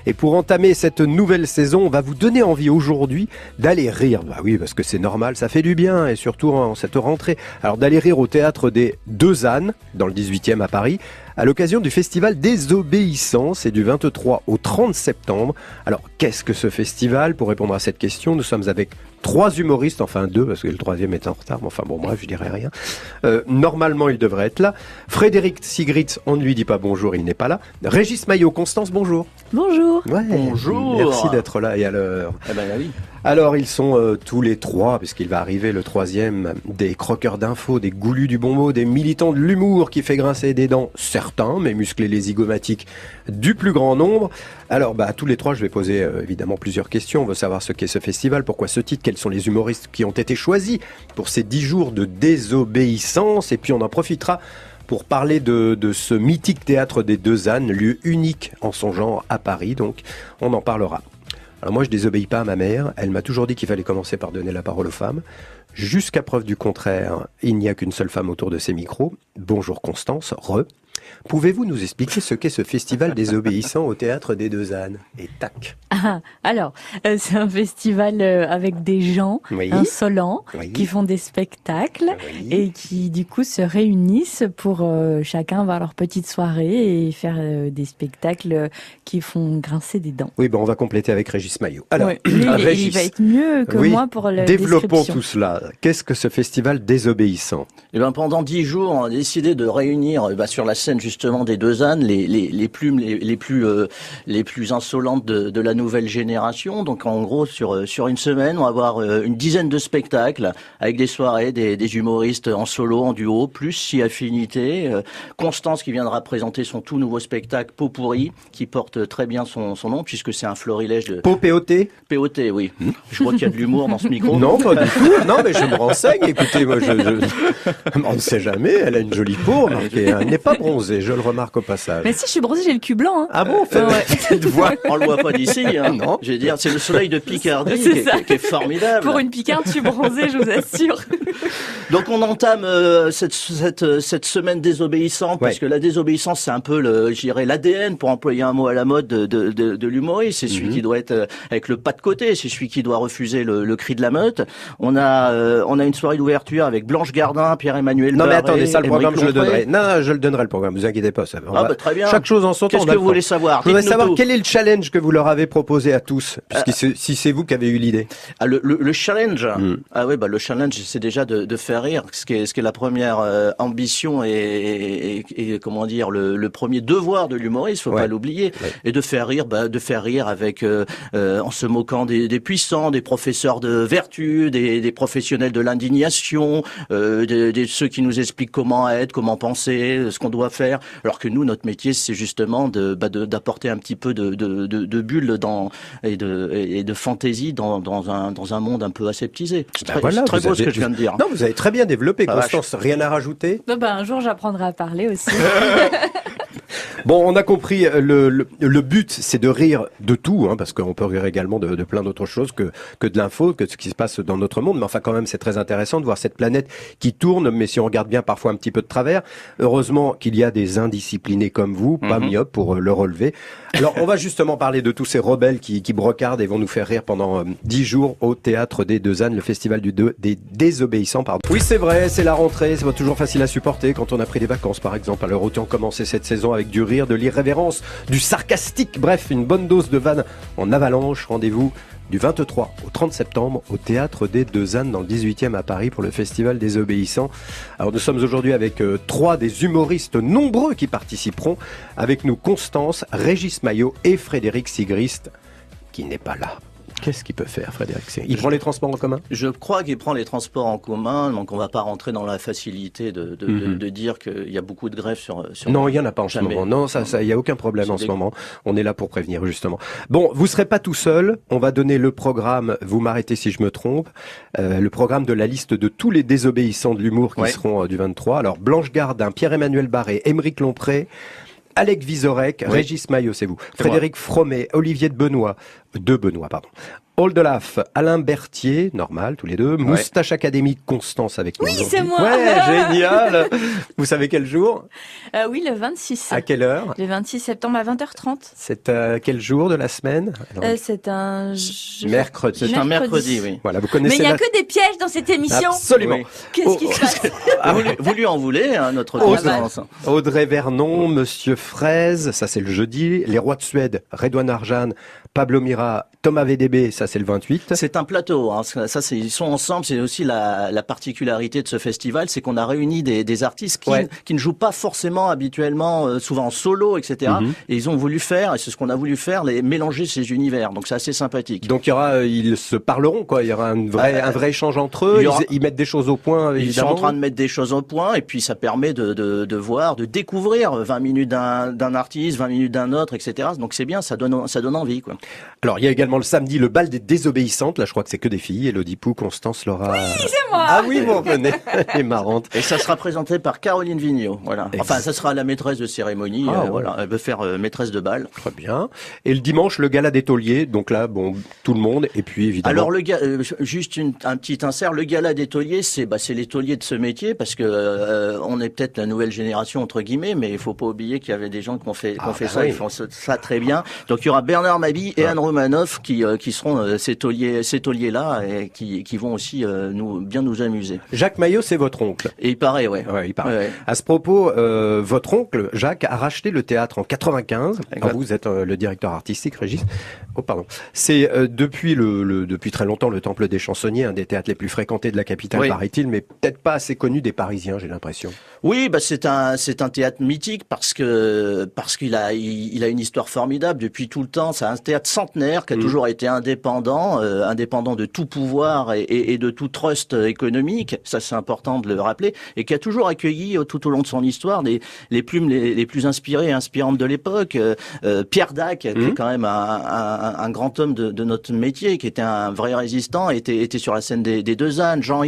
Et pour entamer cette nouvelle saison, on va vous donner envie aujourd'hui d'aller rire. Bah oui, parce que c'est normal, ça fait du bien, et surtout en cette rentrée. Alors d'aller rire au théâtre des Deux Ânes, dans le 18e à Paris, à l'occasion du festival Désobéissant. C'est du 23 au 30 septembre. Alors qu'est-ce que ce festival? Pour répondre à cette question, nous sommes avec 3 humoristes, enfin 2 parce que le 3e est en retard, mais enfin bon bref, je dirais rien. Normalement il devrait être là. Frédéric Sigritz, on ne lui dit pas bonjour, il n'est pas là. Régis Maillot, Constance, bonjour. Bonjour. Ouais, bonjour. Merci d'être là et à l'heure. Eh ben oui. Alors ils sont tous les 3, puisqu'il va arriver le 3e, des croqueurs d'infos, des goulus du bon mot, des militants de l'humour qui fait grincer des dents, certains, mais muscler les zygomatiques du plus grand nombre. Alors à tous les 3, je vais poser évidemment plusieurs questions. On veut savoir ce qu'est ce festival, pourquoi ce titre, quels sont les humoristes qui ont été choisis pour ces 10 jours de désobéissance, et puis on en profitera pour parler de ce mythique théâtre des Deux Ânes, lieu unique en son genre à Paris, donc on en parlera. Alors moi je désobéis pas à ma mère, elle m'a toujours dit qu'il fallait commencer par donner la parole aux femmes. Jusqu'à preuve du contraire, il n'y a qu'une seule femme autour de ces micros. Bonjour Constance, Pouvez-vous nous expliquer ce qu'est ce festival désobéissant au théâtre des Deux Ânes? Et tac. Alors, c'est un festival avec des gens insolents qui font des spectacles et qui du coup se réunissent pour chacun avoir leur petite soirée et faire des spectacles qui font grincer des dents. Oui, on va compléter avec Régis Maillot. Alors, Régis, il va être mieux que moi pour la développons tout cela. Qu'est-ce que ce festival désobéissant? Eh ben, pendant 10 jours, on a décidé de réunir sur la scène justement des Deux Ânes les plumes les plus insolentes de la nouvelle génération. Donc en gros sur une semaine, on va avoir une dizaine de spectacles avec des soirées, des humoristes en solo, en duo, plus si affinité. Constance qui viendra présenter son tout nouveau spectacle Pot pourri, qui porte très bien son nom puisque c'est un florilège de POT. POT, oui. Je vois qu'il y a de l'humour dans ce micro. Non, pas du tout. Non, mais je me renseigne. Écoutez, moi, on ne sait jamais. Elle a une jolie peau, remarquez. Elle n'est pas bronzée, je le remarque au passage. Mais si, je suis bronzée, j'ai le cul blanc. Ah bon, cette voix. On le voit pas d'ici, hein. Non. Je veux dire, c'est le soleil de Picardie qui est formidable. Pour une Picarde, je suis bronzée, je vous assure. Donc on entame cette semaine désobéissante, parce que la désobéissance, c'est un peu l'ADN, pour employer un mot à la mode de l'humoriste. C'est celui qui doit être avec le pas de côté, c'est celui qui doit refuser le cri de la meute. On a une soirée d'ouverture avec Blanche Gardin, Pierre-Emmanuel Barré. Non mais attendez, ça le programme je le donnerai. Non, je le donnerai le programme, vous inquiétez pas. Ça va. Très bien. Chaque chose en son temps. Qu'est-ce que vous voulez savoir? Je voudrais savoir quel est le challenge que vous leur avez proposé à tous, puisque si c'est vous qui avez eu l'idée. Le challenge. Le challenge, c'est déjà de faire rire, ce qui est la première ambition et comment dire le premier devoir de l'humoriste, faut pas l'oublier, et de faire rire avec en se moquant des puissants, des professeurs de vertu, des professionnels de l'indignation, de ceux qui nous expliquent comment être, comment penser, ce qu'on doit faire, alors que nous notre métier c'est justement d'apporter un petit peu de bulle et de fantaisie dans un monde un peu aseptisé. C'est très beau ce que je viens de dire. Non, vous avez très bien développé, Constance. Rien à rajouter? Un jour j'apprendrai à parler aussi. Bon, on a compris, le but c'est de rire de tout, parce qu'on peut rire également de plein d'autres choses que de l'info, que de ce qui se passe dans notre monde, mais enfin quand même c'est très intéressant de voir cette planète qui tourne, mais si on regarde bien parfois un petit peu de travers. Heureusement qu'il y a des indisciplinés comme vous, pas myopes, pour le relever. Alors on va justement parler de tous ces rebelles qui brocardent et vont nous faire rire pendant 10 jours au théâtre des Deux Ânes, le festival des désobéissants, pardon. Oui, c'est vrai, c'est la rentrée, c'est pas toujours facile à supporter quand on a pris des vacances par exemple. Alors autant commencer cette saison avec du rire, de l'irrévérence, du sarcastique, bref, une bonne dose de vannes en avalanche. Rendez-vous du 23 au 30 septembre au théâtre des Deux Ânes dans le 18e à Paris pour le festival Désobéissant. Alors nous sommes aujourd'hui avec 3 des humoristes nombreux qui participeront. Avec nous Constance, Régis Maillot et Frédéric Sigrist qui n'est pas là. Qu'est-ce qu'il peut faire, Frédéric? Il prend les transports en commun? Je crois qu'il prend les transports en commun, donc on ne va pas rentrer dans la facilité de dire qu'il y a beaucoup de grèves sur non, il n'y en a pas en ce moment. Non, il n'y a aucun problème en ce moment. On est là pour prévenir, justement. Bon, vous ne serez pas tout seul. On va donner le programme, vous m'arrêtez si je me trompe, le programme de la liste de tous les désobéissants de l'humour qui seront du 23. Alors, Blanche Gardin, Pierre-Emmanuel Barré, Aymeric Lompré, Alex Vizorek, Régis Maillot, c'est vous, Frédéric Fromet, Olivier de Benoît, Hall de Laf, Alain Berthier, normal, tous les deux. Moustache Académique, Constance avec nous. Oui, c'est moi. Ouais, génial. Vous savez quel jour? Oui, le 26. À quelle heure? Le 26 septembre à 20h30. C'est quel jour de la semaine? C'est un mercredi. C'est un mercredi, oui. Voilà, vous connaissez. Mais il n'y a que des pièges dans cette émission. Absolument. Oui. Qu'est-ce qui se passe? Vous lui en voulez, hein, notre Constance. Audrey Vernon, Monsieur Fraise, ça c'est le jeudi. Les Rois de Suède, Redouane Arjan, Pablo Mira, Thomas VDB, ça c'est le 28. C'est un plateau, hein. Ça, ils sont ensemble. C'est aussi la particularité de ce festival, c'est qu'on a réuni des artistes qui ne jouent pas forcément habituellement, souvent en solo, etc. Et ils ont voulu faire, et c'est ce qu'on a voulu faire, mélanger ces univers. Donc c'est assez sympathique. Donc il y aura, ils se parleront, quoi. Il y aura un vrai échange entre eux. Ils mettent des choses au point, évidemment. Ils sont en train de mettre des choses au point, et puis ça permet de voir, de découvrir 20 minutes d'un artiste, 20 minutes d'un autre, etc. Donc c'est bien, ça donne envie, quoi. Alors, il y a également le samedi le bal des désobéissantes. Là, je crois que c'est que des filles. Elodie Pou, Constance, Laura. Oui, c'est moi. Ah oui, bon, venez. Elle est marrante. Et ça sera présenté par Caroline Vigneault. Voilà. Enfin, ça sera la maîtresse de cérémonie. Voilà. Elle veut faire maîtresse de bal. Très bien. Et le dimanche, le gala des tauliers. Donc là, bon, tout le monde. Et puis, évidemment. Alors, juste un petit insert. Le gala des tauliers, c'est les tauliers de ce métier, parce que on est peut-être la nouvelle génération entre guillemets, mais il faut pas oublier qu'il y avait des gens qui ont fait ça. Ils font ça très bien. Donc, il y aura Bernard Mabille et Anne Romanoff qui seront ces tauliers-là et qui vont aussi bien nous amuser. Jacques Maillot, c'est votre oncle. Et il paraît, Ouais, il paraît. Ouais. À ce propos, votre oncle, Jacques, a racheté le théâtre en 95. Alors, vous êtes le directeur artistique, Régis. Oh, pardon. C'est depuis très longtemps le Temple des Chansonniers, un des théâtres les plus fréquentés de la capitale, paraît-il, mais peut-être pas assez connu des Parisiens, j'ai l'impression. Oui, c'est un théâtre mythique parce qu'il a une histoire formidable depuis tout le temps. C'est un théâtre centenaire qui a toujours été indépendant de tout pouvoir et de tout trust économique. Ça, c'est important de le rappeler, et qui a toujours accueilli tout au long de son histoire les plumes les plus inspirées et inspirantes de l'époque. Pierre Dac, qui est quand même un grand homme de notre métier, qui était un vrai résistant, était sur la scène des Deux Ânes. Jean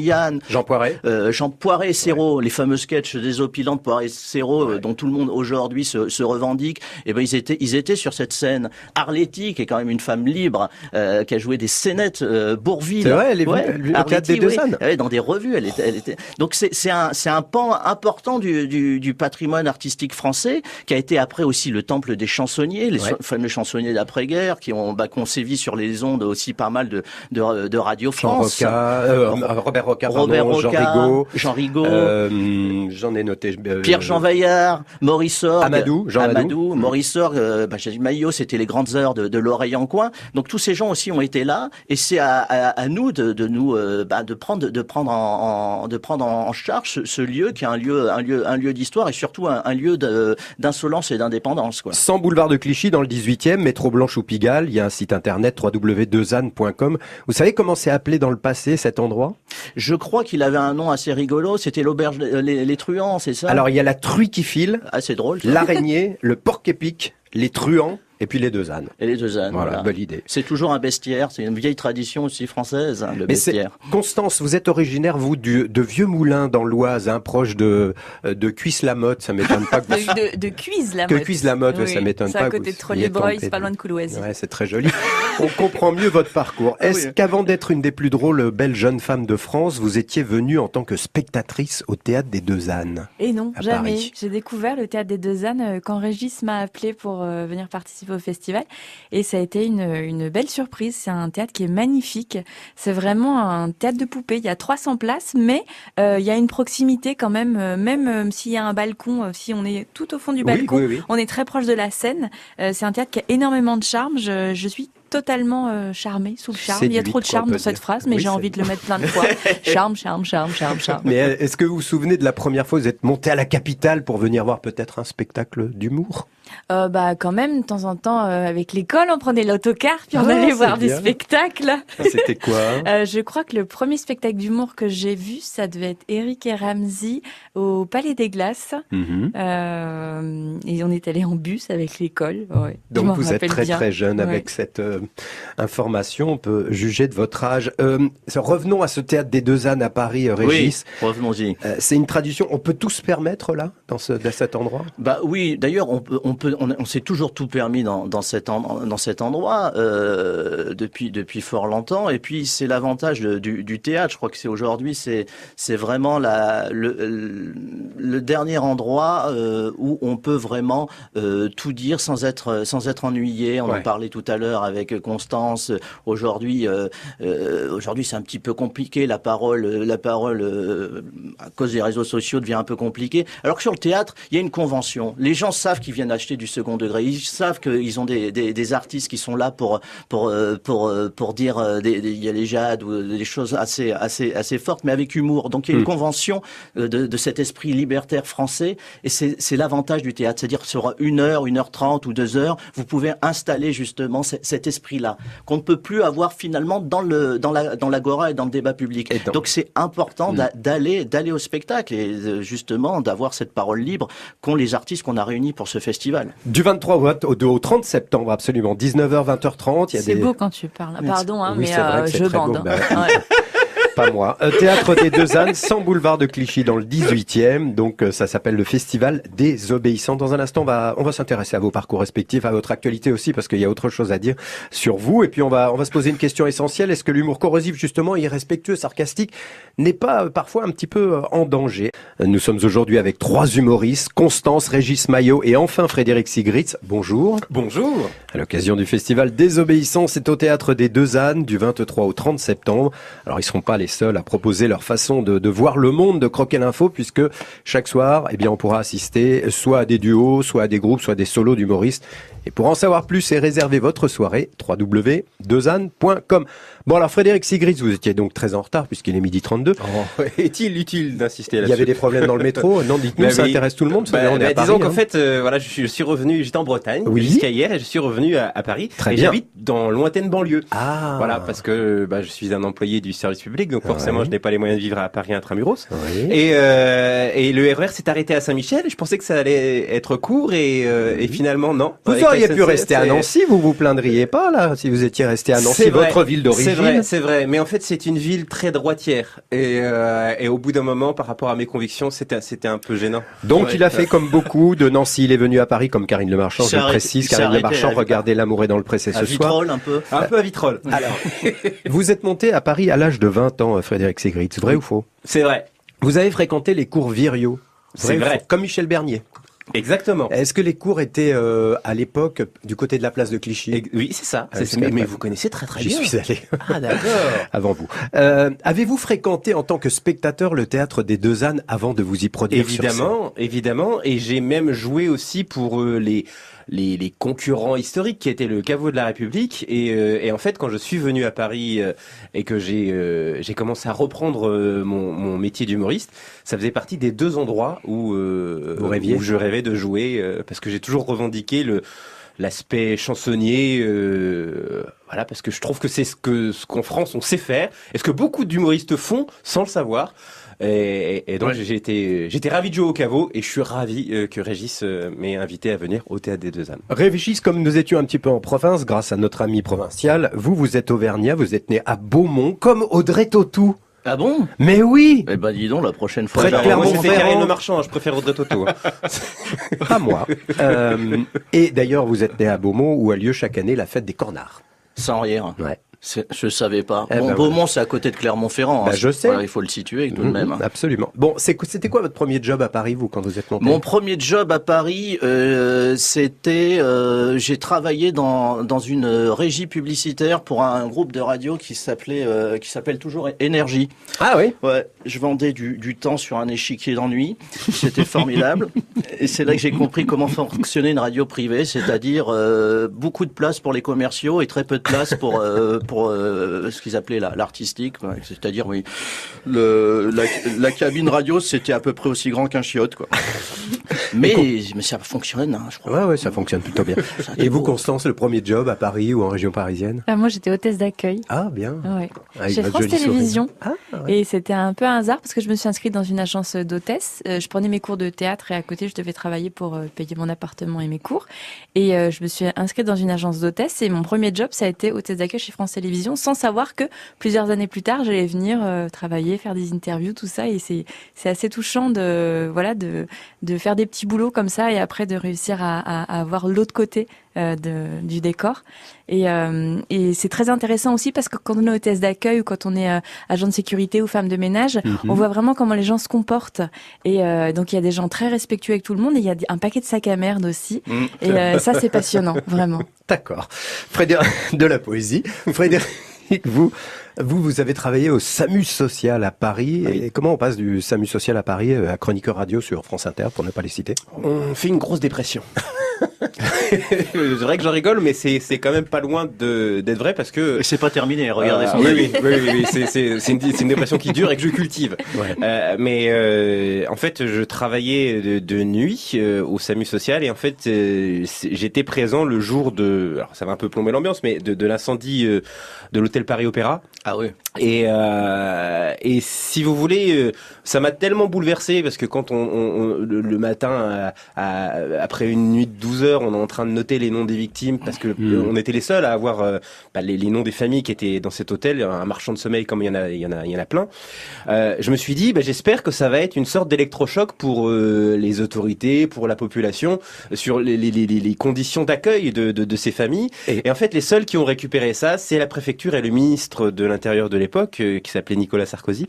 Poiret, Serrault, les fameux sketchs désopilant de Poiret Serrault, dont tout le monde aujourd'hui se revendique. Et ben ils étaient sur cette scène. Arletty, qui est quand même une femme libre, qui a joué des scénettes, Bourville. C'est vrai, elle est venue au théâtre des Deux Ânes. Dans des revues, elle était. Donc c'est un pan important du patrimoine artistique français, qui a été après aussi le temple des chansonniers, les fameux chansonniers d'après-guerre, qui ont sévi sur les ondes aussi pas mal de Radio France. Robert Roca, Jean Rigaud. J'en ai noté. Pierre-Jean Vaillard, Maurice Sorgue. Amadou. Maurice Sorgue, Maillot, c'était les grandes heures de l'oreille en coin. Donc tous ces gens aussi ont été là, et c'est à nous de prendre en charge ce lieu qui est un lieu d'histoire, et surtout un lieu d'insolence et d'indépendance, quoi. 100 boulevard de Clichy dans le 18e, métro Blanche ou Pigalle. Il y a un site internet www.deuxannes.com. Vous savez comment c'est appelé dans le passé, cet endroit? Je crois qu'il avait un nom assez rigolo. C'était l'auberge les truands, c'est ça? Alors il y a la truie qui file. Ah, c'est drôle. L'araignée, le porc-épic, les truands. Et puis les Deux Ânes. Et les Deux Ânes. Voilà, belle idée. C'est toujours un bestiaire. C'est une vieille tradition aussi française, le bestiaire. Constance, vous êtes originaire, vous, de Vieux-Moulins dans l'Oise, proche de Cuisse-la-Motte. Ça m'étonne pas que vous... de Cuise-la-Motte. Que Cuise-la-Motte, ça m'étonne pas. C'est à côté de Trollier-Breuil, c'est pas loin de Couloise. Ouais, c'est très joli. On comprend mieux votre parcours. Est-ce qu'avant d'être une des plus drôles belles jeunes femmes de France, vous étiez venue en tant que spectatrice au théâtre des Deux Ânes? Et non, jamais. Paris. J'ai découvert le théâtre des Deux Ânes quand Régis m'a appelé pour venir participer au festival, et ça a été une belle surprise. C'est un théâtre qui est magnifique. C'est vraiment un théâtre de poupées. Il y a 300 places, mais il y a une proximité quand même. Même s'il y a un balcon, si on est tout au fond du balcon, on est très proche de la scène. C'est un théâtre qui a énormément de charme. Je suis totalement charmée, sous le charme. Il y a trop de charme dans cette phrase, mais j'ai envie de le mettre plein de fois. Charme. Mais est-ce que vous vous souvenez de la première fois que vous êtes monté à la capitale pour venir voir peut-être un spectacle d'humour? Quand même, de temps en temps, avec l'école, on prenait l'autocar, puis on allait voir des spectacles. C'était quoi? Je crois que le premier spectacle d'humour que j'ai vu, ça devait être Eric et Ramzy au Palais des Glaces. Et on est allé en bus avec l'école. Ouais. Donc vous êtes très jeune avec cette information, on peut juger de votre âge. Revenons à ce théâtre des Deux Ânes à Paris, Régis. Oui, revenons-y. C'est une tradition, on peut tout se permettre là, dans cet endroit? Bah oui, d'ailleurs, on s'est toujours tout permis dans cet endroit depuis fort longtemps. Et puis c'est l'avantage du théâtre. Je crois que aujourd'hui, c'est vraiment le dernier endroit où on peut vraiment tout dire sans être ennuyé. On en parlait tout à l'heure avec Constance. Aujourd'hui, c'est un petit peu compliqué. La parole, à cause des réseaux sociaux, devient un peu compliquée. Alors que sur le théâtre, il y a une convention. Les gens savent qu'ils viennent acheter du second degré. Ils savent qu'ils ont des artistes qui sont là pour dire il y a les jades ou des choses assez fortes, mais avec humour. Donc il y a une convention de cet esprit libertaire français, et c'est l'avantage du théâtre. C'est-à-dire sur 1h, 1h30 ou 2 heures, vous pouvez installer justement cet esprit-là qu'on ne peut plus avoir finalement dans l'agora et dans le débat public. Donc c'est important d'aller au spectacle et justement d'avoir cette parole libre qu'ont les artistes qu'on a réunis pour ce festival. Du 23 au 30 septembre, absolument. 19h, 20h30. C'est beau quand tu parles. Pardon, oui, mais je bande. Pas moi. Théâtre des Deux Ânes, 100 boulevard de Clichy dans le 18e. Donc ça s'appelle le Festival des Obéissants. Dans un instant, on va s'intéresser à vos parcours respectifs, à votre actualité aussi, parce qu'il y a autre chose à dire sur vous. Et puis on va se poser une question essentielle. Est-ce que l'humour corrosif, justement, irrespectueux, sarcastique, n'est pas parfois un petit peu en danger? Nous sommes aujourd'hui avec 3 humoristes, Constance, Régis Maillot et enfin Frédéric Sigritz. Bonjour. Bonjour. À l'occasion du Festival des Obéissants, c'est au Théâtre des Deux Ânes du 23 au 30 septembre. Alors ils seront pas les seuls à proposer leur façon de voir le monde, de croquer l'info, puisque chaque soir, on pourra assister soit à des duos, soit à des groupes, soit à des solos d'humoristes. Et pour en savoir plus et réserver votre soirée, www.deuxânes.com. Bon, alors Frédéric Sigritz, vous étiez donc très en retard puisqu'il est 12h32. Oh, est-il utile d'insister là-dessus? Il y avait des problèmes dans le métro? Non, dites-nous, ça intéresse tout le monde. Disons qu'en fait, je suis revenu, j'étais en Bretagne jusqu'à hier et je suis revenu à Paris. Très et bien. J'habite dans lointaine banlieue. Ah. Voilà, parce que je suis un employé du service public, donc forcément je n'ai pas les moyens de vivre à Paris intramuros. Oui. Et le RER s'est arrêté à Saint-Michel. Je pensais que ça allait être court et finalement non. Vous auriez pu rester à Nancy, vous vous plaindriez pas là si vous étiez resté à Nancy, votre ville d'origine. C'est vrai. Mais en fait, c'est une ville très droitière. Et au bout d'un moment, par rapport à mes convictions, c'était un peu gênant. Donc, il a fait comme beaucoup de Nancy. Il est venu à Paris comme Karine Le Marchand, je le précise. Karine Le Marchand, regardez L'amour est dans le pressé ce soir. Un peu à Vitrolles. Alors, vous êtes monté à Paris à l'âge de 20 ans, Frédéric Sigritz. Vrai ou faux? C'est vrai. Vous avez fréquenté les cours Viriot. C'est vrai. Comme Michel Bernier. Exactement. Est-ce que les cours étaient à l'époque du côté de la place de Clichy? Oui, c'est ça. Mais vous connaissez très bien. J'y suis allé. Ah d'accord. Avant vous. Avez-vous fréquenté en tant que spectateur le Théâtre des Deux Ânes avant de vous y produire? Évidemment. Et j'ai même joué aussi pour les concurrents historiques qui étaient le Caveau de la République. Et en fait, quand je suis venu à Paris et que j'ai commencé à reprendre mon métier d'humoriste, ça faisait partie des 2 endroits où je rêvais de jouer, parce que j'ai toujours revendiqué l'aspect chansonnier, parce que je trouve que c'est ce qu'en France on sait faire, et ce que beaucoup d'humoristes font sans le savoir. Et donc j'étais ravi de jouer au Caveau, et je suis ravi que Régis m'ait invité à venir au Théâtre des Deux Ânes. Régis, comme nous étions un petit peu en province, grâce à notre ami provincial, vous êtes auvergnat, vous êtes né à Beaumont, comme Audrey Tautou. Ah bon? Mais oui! Eh ben dis donc, la prochaine fois. Près de Clermont-Ferrand. Moi, c'était Karine Le Marchand, je préfère Audrey Tautou. Pas moi. Et d'ailleurs, vous êtes né à Beaumont, où a lieu chaque année la fête des cornards. Sans rire. Ouais. Je savais pas. Beaumont, c'est à côté de Clermont-Ferrand. Je sais. Voilà, il faut le situer tout de même. Absolument. Bon, c'était quoi votre premier job à Paris, vous, quand vous êtes monté? Mon premier job à Paris, c'était, j'ai travaillé dans une régie publicitaire pour un groupe de radio qui s'appelle toujours Énergie. Ah oui? Ouais. Je vendais du temps sur un échiquier d'ennui. C'était formidable. Et c'est là que j'ai compris comment fonctionnait une radio privée, c'est-à-dire beaucoup de place pour les commerciaux et très peu de place pour pour ce qu'ils appelaient l'artistique, c'est-à-dire la cabine radio, c'était à peu près aussi grand qu'un chiotte, quoi. Mais ça fonctionne, hein, je crois. Ouais, ça fonctionne plutôt bien. Et vous, Constance, le premier job à Paris ou en région parisienne? Moi, j'étais hôtesse d'accueil. Ah, bien. Ouais. Chez France Télévisions. Ouais. Et c'était un peu un hasard parce que je me suis inscrite dans une agence d'hôtesse. Je prenais mes cours de théâtre et à côté, je devais travailler pour payer mon appartement et mes cours. Et je me suis inscrite dans une agence d'hôtesse et mon premier job, ça a été hôtesse d'accueil chez France Télévisions, sans savoir que plusieurs années plus tard, j'allais venir travailler, faire des interviews, tout ça. Et c'est assez touchant de faire des petits boulots comme ça et après de réussir à voir l'autre côté du décor. Et c'est très intéressant aussi parce que quand on est hôtesse d'accueil ou quand on est agent de sécurité ou femme de ménage, on voit vraiment comment les gens se comportent. Et donc il y a des gens très respectueux avec tout le monde et il y a un paquet de sacs à merde aussi. Et ça, c'est passionnant, vraiment. D'accord. Frédéric, de la poésie. Frédéric, vous avez travaillé au SAMU Social à Paris. Oui. Et comment on passe du SAMU Social à Paris à chroniqueur radio sur France Inter, pour ne pas les citer? On fait une grosse dépression. C'est vrai que j'en rigole, mais c'est quand même pas loin d'être vrai parce que... Et c'est pas terminé, regardez ça. Oui, c'est une dépression qui dure et que je cultive. Ouais. Mais en fait, je travaillais de nuit au SAMU Social et en fait, j'étais présent le jour alors ça va un peu plomber l'ambiance, mais de l'incendie de l'hôtel Paris Opéra. Ah oui. Et si vous voulez, ça m'a tellement bouleversé parce que quand le matin, après une nuit de 12 heures, on est en train de noter les noms des victimes parce que on était les seuls à avoir les noms des familles qui étaient dans cet hôtel, un marchand de sommeil comme il y en a plein. Je me suis dit, j'espère que ça va être une sorte d'électrochoc pour les autorités, pour la population, sur les conditions d'accueil de ces familles. Et en fait, les seuls qui ont récupéré ça, c'est la préfecture et le ministre de l'Intérieur de l'époque, qui s'appelait Nicolas Sarkozy,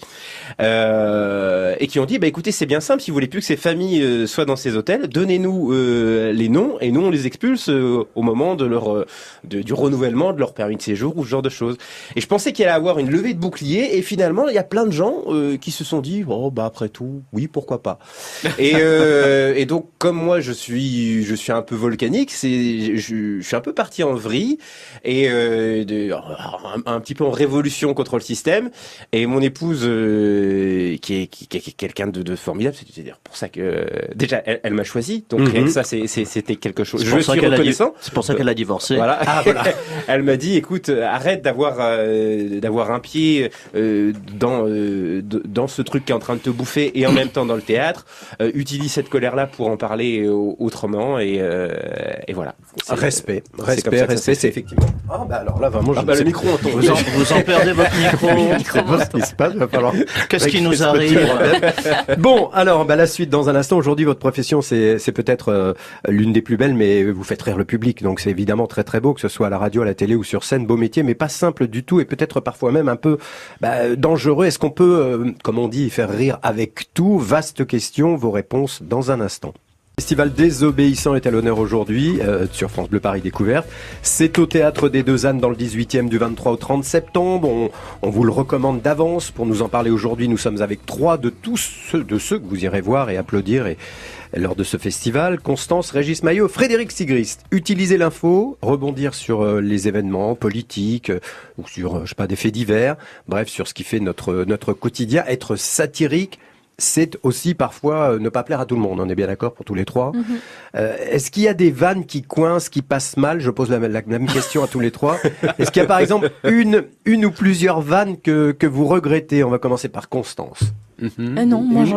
et qui ont dit, écoutez, c'est bien simple, si vous voulez plus que ces familles soient dans ces hôtels, donnez-nous les noms, et nous on les expulse au moment de du renouvellement de leur permis de séjour ou ce genre de choses. Et je pensais qu'il allait avoir une levée de bouclier, et finalement, il y a plein de gens qui se sont dit, après tout, oui, pourquoi pas. Et donc, comme moi, je suis un peu volcanique, je suis un peu parti en vrille, et un petit peu en révolution contre le système. Et mon épouse, qui est quelqu'un de formidable, c'est pour ça que déjà elle m'a choisi. Donc rien que ça, c'était quelque chose. Je suis reconnaissant. C'est pour ça qu'elle a divorcé. Voilà. Elle m'a dit, écoute, arrête d'avoir un pied dans ce truc qui est en train de te bouffer et en même temps dans le théâtre. Utilise cette colère-là pour en parler autrement et voilà. Respect, c'est effectivement. Alors là, vraiment, le micro, on tombe. Vous en perdez votre micro. C'est pas ce qui se passe, va falloir. Qu'est-ce qui nous arrive? Bon, alors, la suite dans un instant. Aujourd'hui, votre profession, c'est peut-être l'une des plus belles, mais vous faites rire le public, donc c'est évidemment très très beau, que ce soit à la radio, à la télé ou sur scène. Beau métier, mais pas simple du tout, et peut-être parfois même un peu dangereux. Est-ce qu'on peut, comme on dit, faire rire avec tout? Vaste question. Vos réponses dans un instant. Le Festival Désobéissant est à l'honneur aujourd'hui sur France Bleu Paris Découverte. C'est au Théâtre des Deux Ânes dans le 18e du 23 au 30 septembre. On vous le recommande d'avance. Pour nous en parler aujourd'hui, nous sommes avec 3 de ceux que vous irez voir et applaudir lors de ce festival. Constance, Régis Maillot, Frédéric Sigrist. Utiliser l'info, rebondir sur les événements politiques ou sur, des faits divers. Bref, sur ce qui fait notre quotidien. Être satirique, c'est aussi parfois ne pas plaire à tout le monde. On est bien d'accord pour tous les 3. Est-ce qu'il y a des vannes qui coincent, qui passent mal? Je pose la même question à tous les 3. Est-ce qu'il y a par exemple une ou plusieurs vannes que vous regrettez? On va commencer par Constance. Non, moi je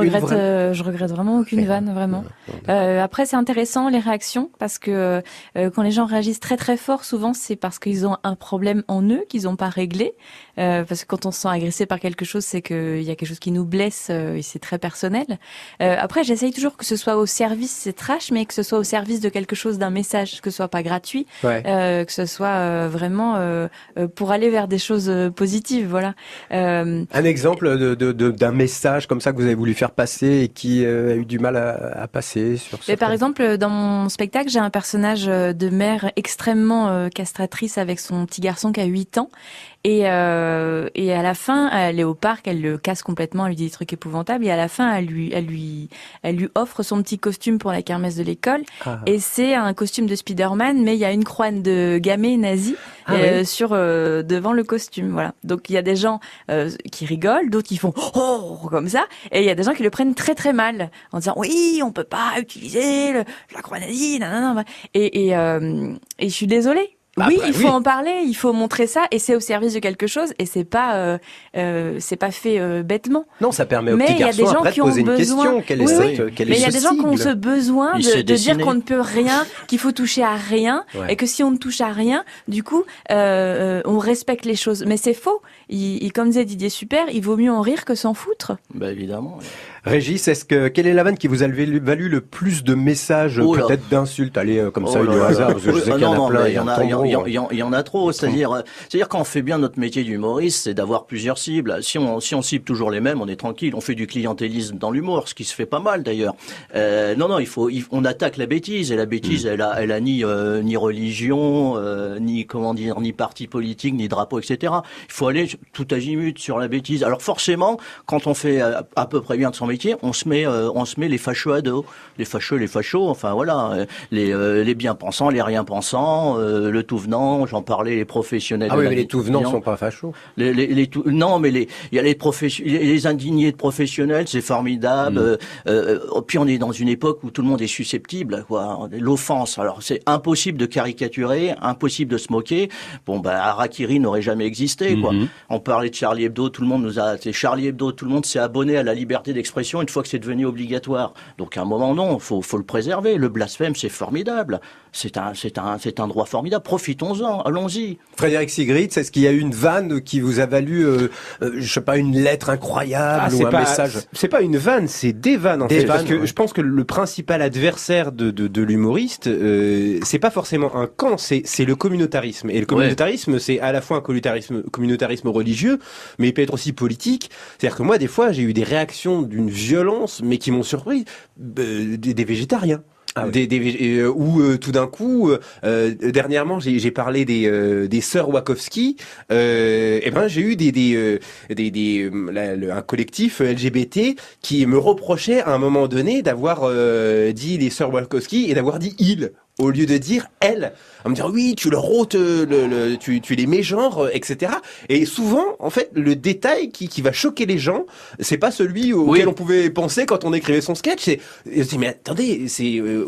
regrette vraiment aucune vanne, vraiment. Après c'est intéressant les réactions parce que quand les gens réagissent très très fort, souvent c'est parce qu'ils ont un problème en eux qu'ils n'ont pas réglé. Parce que quand on se sent agressé par quelque chose, c'est qu'il y a quelque chose qui nous blesse et c'est très personnel. Après j'essaye toujours que ce soit au service, c'est trash, mais que ce soit au service de quelque chose, d'un message, que ce soit pas gratuit, que ce soit vraiment pour aller vers des choses positives, voilà. Un exemple d'un message comme ça que vous avez voulu faire passer et qui a eu du mal à passer sur ce. Par exemple, dans mon spectacle, j'ai un personnage de mère extrêmement castratrice avec son petit garçon qui a 8 ans. Et à la fin, elle est au parc, elle le casse complètement, elle lui dit des trucs épouvantables. Et à la fin, elle lui offre son petit costume pour la kermesse de l'école. Et c'est un costume de Spider-Man, mais il y a une croix de gamet nazi sur devant le costume. Voilà. Donc il y a des gens qui rigolent, d'autres qui font oh comme ça, et il y a des gens qui le prennent très très mal en disant oui, on peut pas utiliser la croix nazie, et je suis désolée. Il faut en parler, il faut montrer ça, et c'est au service de quelque chose, et c'est pas fait bêtement. Non, ça permet aux petits garçons après de poser une question. Mais il y a des gens qui ont ce besoin de dire qu'on ne peut rien, qu'il faut toucher à rien, et que si on ne touche à rien, du coup, on respecte les choses. Mais c'est faux. Comme disait Didier Super, il vaut mieux en rire que s'en foutre. Bah évidemment. Régis, quelle est la vanne qui vous a valu le plus de messages, peut-être d'insultes, allez, comme ça, au hasard, parce que je sais qu'il y en a plein. Il y en a trop. C'est-à-dire quand on fait bien notre métier d'humoriste, c'est d'avoir plusieurs cibles. Si on cible toujours les mêmes, on est tranquille. On fait du clientélisme dans l'humour, ce qui se fait pas mal d'ailleurs. On attaque la bêtise, et la bêtise, elle a ni religion, ni parti politique, ni drapeau, etc. Il faut aller tout azimut sur la bêtise. Alors forcément, quand on fait à peu près bien de son métier, on se met les fachos à dos, les fachos, enfin voilà, les bien-pensants, les rien-pensants, le tout venant, j'en parlais, les professionnels. Ah oui, mais les tout venants sont pas fachos. Non, mais il y a les indignés de professionnels, c'est formidable. Puis on est dans une époque où tout le monde est susceptible, quoi. L'offense. Alors c'est impossible de caricaturer, impossible de se moquer. Bon, Harakiri n'aurait jamais existé, quoi. On parlait de Charlie Hebdo, c'est Charlie Hebdo, tout le monde s'est abonné à la liberté d'expression une fois que c'est devenu obligatoire. Donc à un moment, non, faut le préserver. Le blasphème, c'est formidable. C'est un droit formidable. Profitons-en, allons-y. Frédéric Sigrid, est-ce qu'il y a eu une vanne qui vous a valu, je sais pas, une lettre incroyable ou un message? C'est pas une vanne, c'est des vannes en fait. Parce que je pense que le principal adversaire de l'humoriste, c'est pas forcément un camp, c'est le communautarisme. Et le communautarisme, c'est à la fois un communautarisme religieux, mais il peut être aussi politique. C'est-à-dire que moi, des fois, j'ai eu des réactions d'une violence, mais qui m'ont surpris, des végétariens. Ou tout d'un coup, dernièrement, j'ai parlé des sœurs Wachowski. J'ai eu un collectif LGBT qui me reprochait à un moment donné d'avoir dit les sœurs Wachowski et d'avoir dit il au lieu de dire elle. On me dit oui, tu leur ôtes tu les mégenres, etc. Et souvent, en fait, le détail qui va choquer les gens, c'est pas celui auquel on pouvait penser quand on écrivait son sketch. Je dis mais attendez,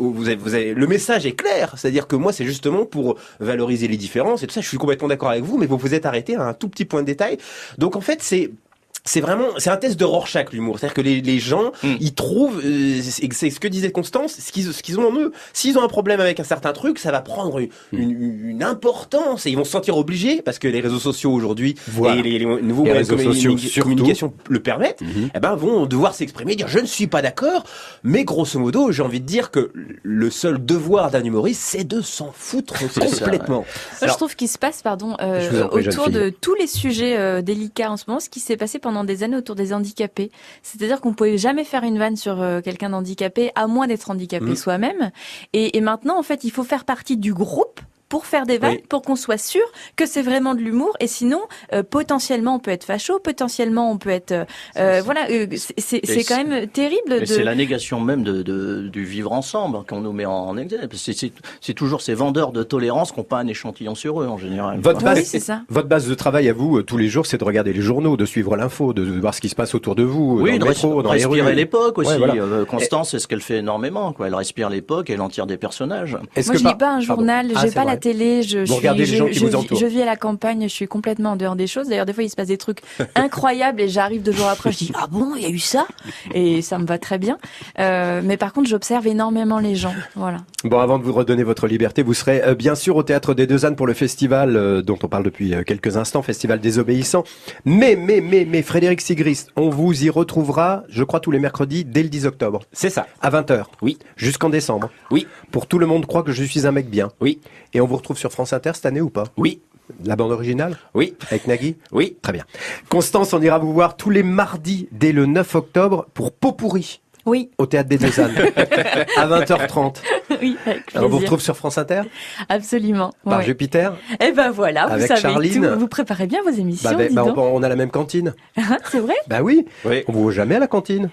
vous avez le message est clair, c'est-à-dire que moi c'est justement pour valoriser les différences et tout ça. Je suis complètement d'accord avec vous, mais vous vous êtes arrêté à un tout petit point de détail. Donc en fait c'est un test de Rorschach, l'humour. C'est-à-dire que les gens, ils trouvent, c'est ce que disait Constance, ce qu'ils ont en eux. S'ils ont un problème avec un certain truc, ça va prendre une importance et ils vont se sentir obligés, parce que les réseaux sociaux aujourd'hui, et les nouveaux moyens de communication le permettent, vont devoir s'exprimer, dire je ne suis pas d'accord, mais grosso modo, j'ai envie de dire que le seul devoir d'un humoriste, c'est de s'en foutre complètement. Je trouve qu'il se passe, autour de tous les sujets délicats en ce moment, ce qui s'est passé pendant des années autour des handicapés. C'est-à-dire qu'on pouvait jamais faire une vanne sur quelqu'un d'handicapé, à moins d'être handicapé soi-même. Et maintenant, en fait, il faut faire partie du groupe pour faire des vannes, pour qu'on soit sûr que c'est vraiment de l'humour. Et sinon, potentiellement, on peut être facho, potentiellement, on peut être... c'est quand même terrible. C'est la négation même du vivre ensemble qu'on nous met en exergue. C'est toujours ces vendeurs de tolérance qui n'ont pas un échantillon sur eux, en général. Votre base de travail à vous, tous les jours, c'est de regarder les journaux, de suivre l'info, de voir ce qui se passe autour de vous, dans le métro, dans les rues. Respirer l'époque aussi. Constance, c'est ce qu'elle fait énormément, quoi. Elle respire l'époque, elle en tire des personnages. Moi, je lis pas un journal, j'ai pas la télé, je vis à la campagne, je suis complètement en dehors des choses. D'ailleurs, des fois, il se passe des trucs incroyables et j'arrive 2 jours après, je dis ah bon, il y a eu ça, et ça me va très bien. Mais par contre, j'observe énormément les gens. Voilà. Bon, avant de vous redonner votre liberté, vous serez bien sûr au Théâtre des Deux Ânes pour le festival dont on parle depuis quelques instants, Festival Désobéissant. Mais Frédéric Sigrist, on vous y retrouvera, je crois, tous les mercredis dès le 10 octobre. C'est ça. À 20h. Oui. Jusqu'en décembre. Oui. Pour Tout le monde croit que je suis un mec bien. Oui. Et on vous retrouve sur France Inter cette année ou pas? Oui. La bande originale? Oui. Avec Nagui? Oui. Très bien. Constance, on ira vous voir tous les mardis dès le 9 octobre pour Pot pourri. Oui. Au Théâtre des Deux Ânes. À 20h30. Oui, avec plaisir. On vous retrouve sur France Inter? Absolument. Par Jupiter? Eh ben voilà, vous avec savez Charline. tout. Vous préparez bien vos émissions, dis donc. On a la même cantine. C'est vrai? Bah oui. On vous voit jamais à la cantine.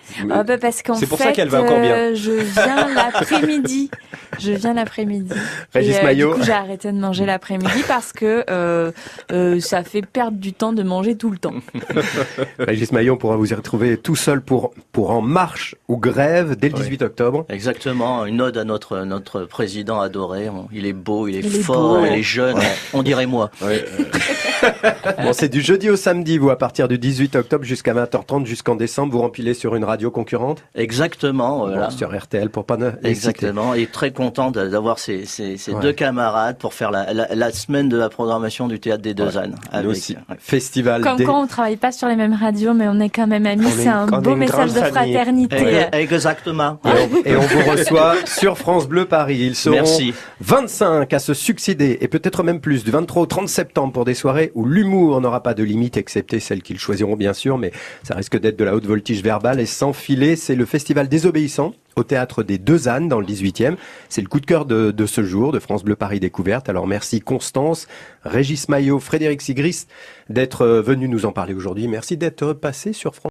Parce qu'en c'est pour ça qu'elle va encore bien. Je viens l'après-midi. Régis Maillot. Du coup, j'ai arrêté de manger l'après-midi parce que ça fait perdre du temps de manger tout le temps. Régis Maillot, on pourra vous y retrouver tout seul pour En Marche ou Grève dès le 18 octobre. Exactement, une ode à notre président adoré. Il est beau, il est fort, il est jeune. On dirait moi. Bon, c'est du jeudi au samedi, vous, à partir du 18 octobre jusqu'à 20h30 jusqu'en décembre, vous rempilez sur une radio concurrente? Exactement, voilà. Sur RTL pour pas Exactement, et très content d'avoir ces deux camarades pour faire la semaine de la programmation du Théâtre des Deux Ânes. Nous aussi. Festival Comme quoi on travaille pas sur les mêmes radios, mais on est quand même amis, c'est un beau message de fraternité. Exactement. Et on vous reçoit sur France Bleu Paris. Ils seront 25 à se succéder, et peut-être même plus, du 23 au 30 septembre pour des soirées où l'humour n'aura pas de limite, excepté celles qu'ils choisiront bien sûr, mais ça risque d'être de la haute voltige verbale et sans filet. C'est le Festival Désobéissant au Théâtre des Deux Ânes dans le 18e. C'est le coup de cœur de ce jour de France Bleu Paris Découverte. Alors merci Constance, Régis Maillot, Frédéric Sigrist d'être venus nous en parler aujourd'hui. Merci d'être passé sur France